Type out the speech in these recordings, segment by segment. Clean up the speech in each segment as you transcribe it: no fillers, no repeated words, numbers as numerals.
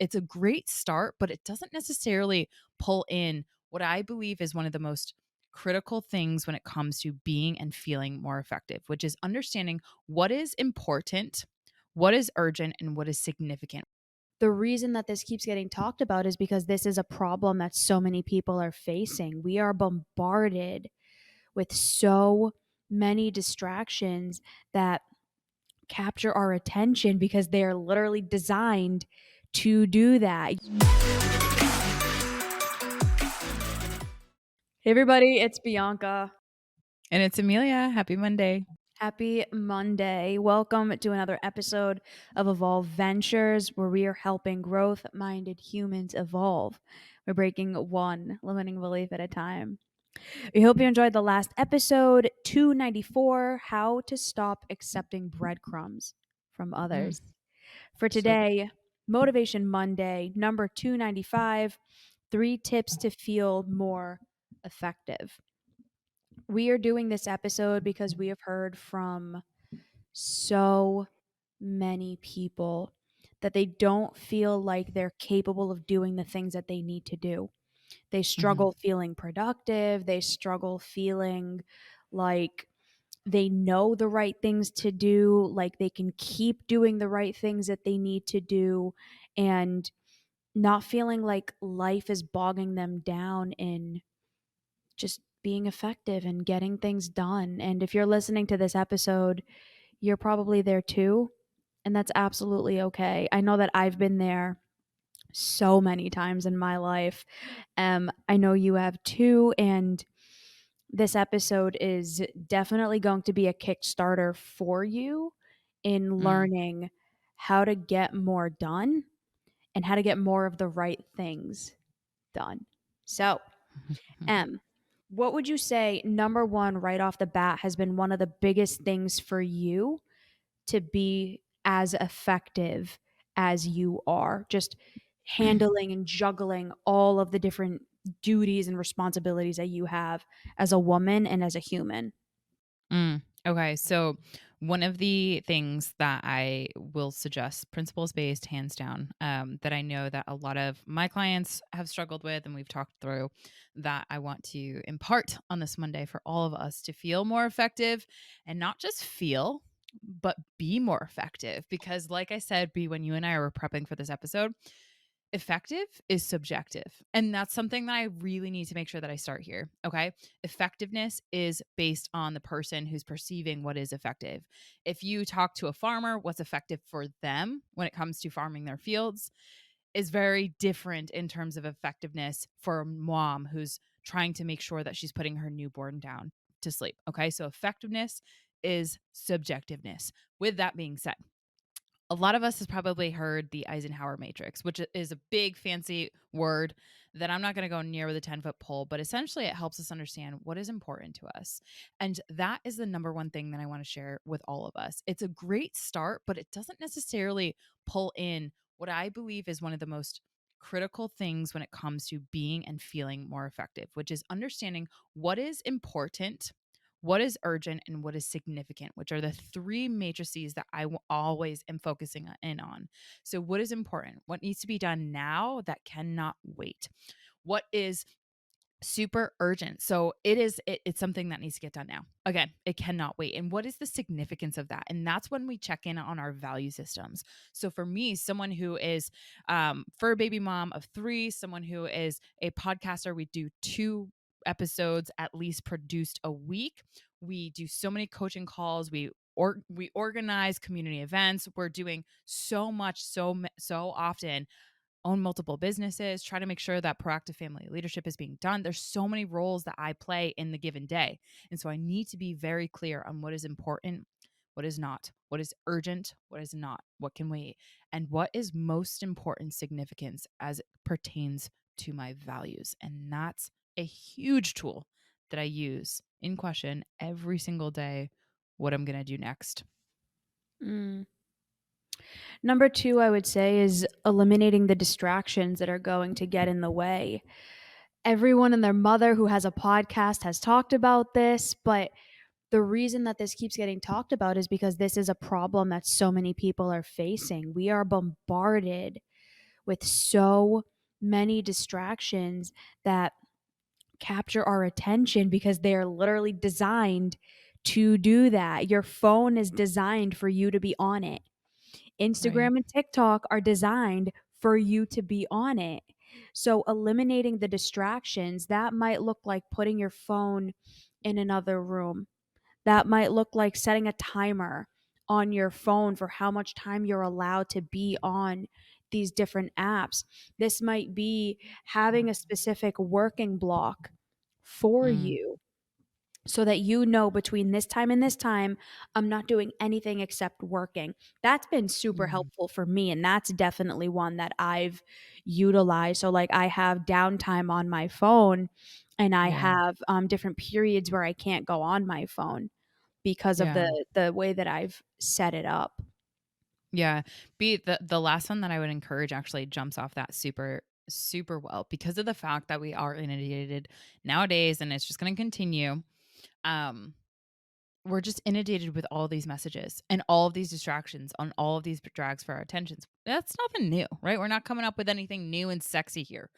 It's a great start, but it doesn't necessarily pull in what I believe is one of the most critical things when it comes to being and feeling more effective, which is understanding what is important, what is urgent, and what is significant. The reason that this keeps getting talked about is because this is a problem that so many people are facing. We are bombarded with so many distractions that capture our attention because they are literally designed to do that. Hey everybody, it's Bianca. And it's Emilia. Happy Monday. Happy Monday. Welcome to another episode of Evolve Ventures, where we are helping growth minded humans evolve. We're breaking one limiting belief at a time. We hope you enjoyed the last episode, 294, How to Stop Accepting Breadcrumbs from Mm, Others. For so good. today, Motivation Monday, number 295, 3 tips to feel more effective. We are doing this episode because we have heard from so many people that they don't feel like they're capable of doing the things that they need to do. They Mhm. struggle feeling productive. They struggle feeling like they know the right things to do, like they can keep doing the right things that they need to do, and not feeling like life is bogging them down in just being effective and getting things done. And if you're listening to this episode, you're probably there too. And that's absolutely okay. I know that I've been there so many times in my life. I know you have too. And this episode is definitely going to be a Kickstarter for you in Mm. learning how to get more done and how to get more of the right things done. So, M, what would you say, number one, right off the bat, has been one of the biggest things for you to be as effective as you are? Just handling and juggling all of the different duties and responsibilities that you have as a woman and as a human. Okay, so one of the things that I will suggest, principles based, hands down, that I know that a lot of my clients have struggled with and we've talked through, that I want to impart on this Monday for all of us to feel more effective and not just feel, but be more effective. Because, like I said, B, when you and I were prepping for this episode, effective is subjective. And that's something that I really need to make sure that I start here. Okay. Effectiveness is based on the person who's perceiving what is effective. If you talk to a farmer, what's effective for them when it comes to farming their fields is very different in terms of effectiveness for a mom who's trying to make sure that she's putting her newborn down to sleep. Okay. So effectiveness is subjectiveness. With that being said, a lot of us has probably heard the Eisenhower matrix, which is a big fancy word that I'm not going to go near with a 10-foot pole, but essentially it helps us understand what is important to us. And that is the number one thing that I want to share with all of us. It's a great start, but it doesn't necessarily pull in what I believe is one of the most critical things when it comes to being and feeling more effective, which is understanding what is important, what is urgent, and what is significant, which are the three matrices that always am focusing in on. So, what is important? What needs to be done now that cannot wait? What is super urgent? So it's something that needs to get done now. Again, it cannot wait. And what is the significance of that? And that's when we check in on our value systems. So for me, someone who is fur baby mom of 3, someone who is a podcaster, we do 2 episodes at least produced a week. We do so many coaching calls. We organize community events. We're doing so much so often, own multiple businesses, try to make sure that proactive family leadership is being done. There's so many roles that I play in the given day. And so I need to be very clear on what is important, what is not, what is urgent, what is not, what can wait, and what is most important significance as it pertains to my values. And that's a huge tool that I use in question every single day, what I'm going to do next. Mm. Number two, I would say, is eliminating the distractions that are going to get in the way. Everyone and their mother who has a podcast has talked about this, but the reason that this keeps getting talked about is because this is a problem that so many people are facing. We are bombarded with so many distractions that capture our attention because they are literally designed to do that. Your phone is designed for you to be on it. Right. Instagram and TikTok are designed for you to be on it. So eliminating the distractions, that might look like putting your phone in another room. That might look like setting a timer on your phone for how much time you're allowed to be on these different apps. This might be having a specific working block for Mm, you so that you know between this time and this time, I'm not doing anything except working. That's been super mhm. helpful for me. And that's definitely one that I've utilized. So, like, I have downtime on my phone and I Yeah. have different periods where I can't go on my phone because of Yeah. the way that I've set it up. Yeah. The last one that I would encourage actually jumps off that super well because of the fact that we are inundated nowadays and it's just going to continue. Um we're just inundated with all these messages and all of these distractions on all of these drags for our attentions. That's nothing new, right? We're not coming up with anything new and sexy here.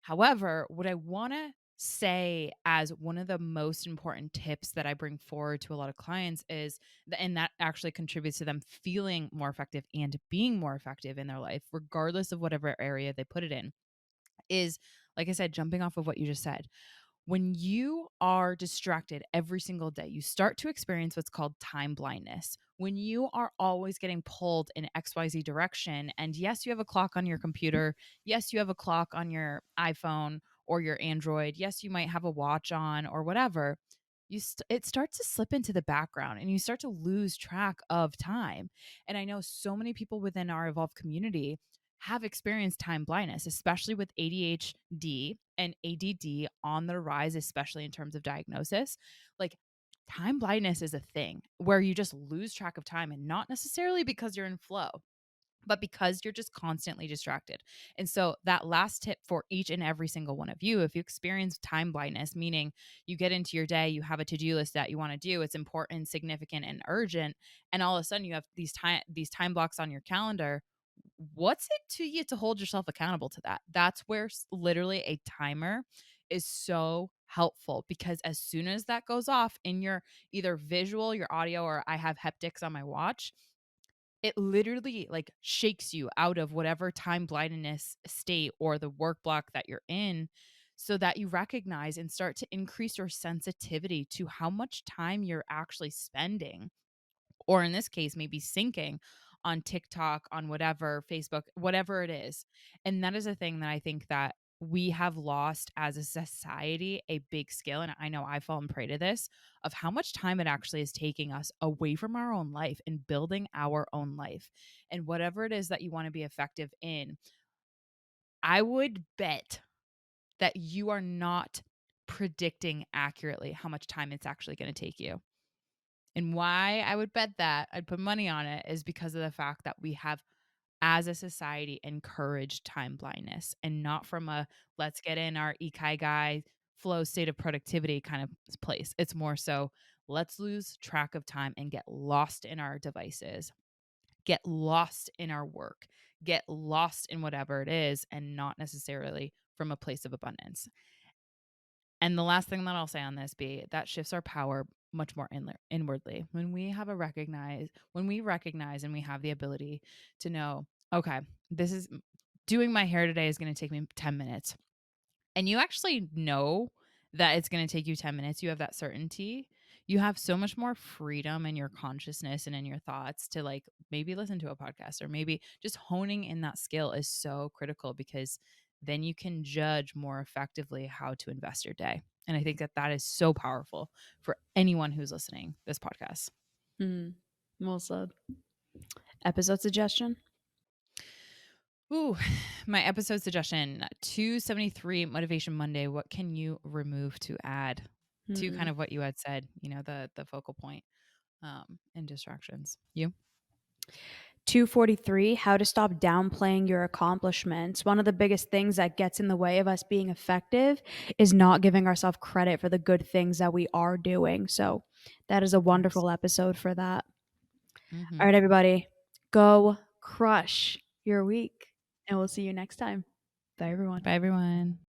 However, what I want to say as one of the most important tips that I bring forward to a lot of clients is and that actually contributes to them feeling more effective and being more effective in their life, regardless of whatever area they put it in, is like I said, jumping off of what you just said, when you are distracted every single day, you start to experience what's called time blindness. When you are always getting pulled in XYZ direction, and yes, you have a clock on your computer. Yes, you have a clock on your iPhone or your Android. Yes, you might have a watch on or whatever. It starts to slip into the background and you start to lose track of time. And I know so many people within our evolved community have experienced time blindness, especially with ADHD and ADD on the rise, especially in terms of diagnosis. Like, time blindness is a thing where you just lose track of time, and not necessarily because you're in flow, but because you're just constantly distracted. And so, that last tip for each and every single one of you, if you experience time blindness, meaning you get into your day, you have a to do list that you want to do, it's important, significant, and urgent, and all of a sudden you have these time blocks on your calendar. What's it to you to hold yourself accountable to that? That's where literally a timer is so helpful, because as soon as that goes off in your either visual, your audio, or I have haptics on my watch, it literally like shakes you out of whatever time blindness state or the work block that you're in, so that you recognize and start to increase your sensitivity to how much time you're actually spending, or in this case, maybe sinking on TikTok, on whatever, Facebook, whatever it is. And that is a thing that I think that we have lost as a society a big skill. And I know I've fallen prey to this, of how much time it actually is taking us away from our own life and building our own life. And whatever it is that you want to be effective in, I would bet that you are not predicting accurately how much time it's actually going to take you. And why I would bet that, I'd put money on it, is because of the fact that we have, as a society, encouraged time blindness, and not from a let's get in our ikigai flow state of productivity kind of place. It's more so let's lose track of time and get lost in our devices, get lost in our work, get lost in whatever it is, and not necessarily from a place of abundance. And the last thing that I'll say on this be that shifts our power much more inwardly when we have when we recognize and we have the ability to know, okay, this is doing my hair today is going to take me 10 minutes, and you actually know that it's going to take you 10 minutes, you have that certainty, you have so much more freedom in your consciousness and in your thoughts to like maybe listen to a podcast, or maybe just honing in that skill is so critical, because then you can judge more effectively how to invest your day. And I think that that is so powerful for anyone who's listening this podcast. Mm, well said. Episode suggestion? Ooh, my episode suggestion 273, Motivation Monday. What can you remove to add to kind Mm. of what you had said, the focal point and distractions? You? 243, how to stop downplaying your accomplishments. One of the biggest things that gets in the way of us being effective is not giving ourselves credit for the good things that we are doing. So, that is a Facts. wonderful episode for that. Hmm. All right, everybody, go crush your week. and we'll see you next time. Bye, everyone. Bye, everyone.